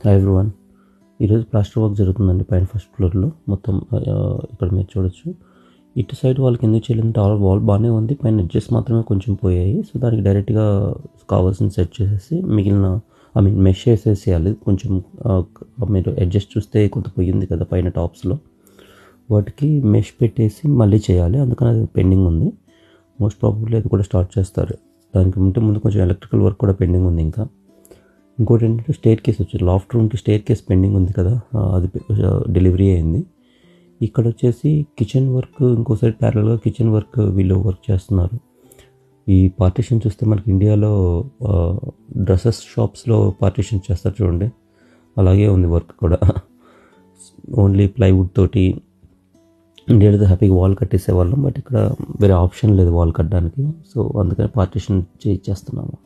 Hi everyone. ఈరోజు plaster work జరుగుతుందండి పైన ఫస్ట్ ఫ్లోర్లో మొత్తం. ఇక్కడ మీరు చూడొచ్చు. ఇటు సైడ్ వాళ్ళకి ఎందుకు చేయలేదంటే వాల్ బాగానే ఉంది, పైన ఎడ్జెస్ మాత్రమే కొంచెం పోయాయి. సో దానికి డైరెక్ట్గా కావాల్సిన సెట్ చేసేసి మిగిలిన మెష్ వేసేసేయాలి. కొంచెం మీరు అడ్జస్ట్ చూస్తే కొంత పోయింది కదా పైన టాప్స్లో, వాటికి మెష్ పెట్టేసి మళ్ళీ చేయాలి. అందుకని అది పెండింగ్ ఉంది. మోస్ట్ ప్రాబబ్లీ అది కూడా స్టార్ట్ చేస్తారు. దానికి ముందు కొంచెం ఎలక్ట్రికల్ వర్క్ కూడా పెండింగ్ ఉంది. ఇంకోటి ఏంటంటే స్టేర్ కేస్ వచ్చి లాఫ్ట్ రూమ్కి స్టేర్ కేస్ పెండింగ్ ఉంది కదా, అది డెలివరీ అయింది. ఇక్కడ వచ్చేసి కిచెన్ వర్క్, ఇంకో సైడ్ ప్యారల్గా కిచెన్ వర్క్ వీళ్ళు వర్క్ చేస్తున్నారు. ఈ పార్టీషన్ చూస్తే మనకి ఇండియాలో డ్రెస్సెస్ షాప్స్లో పార్టీషన్ చేస్తారు చూడండి, అలాగే ఉంది వర్క్ కూడా. ఓన్లీ ప్లైవుడ్ తోటి ఇండియాలో హ్యాపీగా వాల్ కట్టేసేవాళ్ళం, బట్ ఇక్కడ వేరే ఆప్షన్ లేదు వాల్ కట్టడానికి. సో అందుకని పార్టీషన్ చేస్తున్నాము.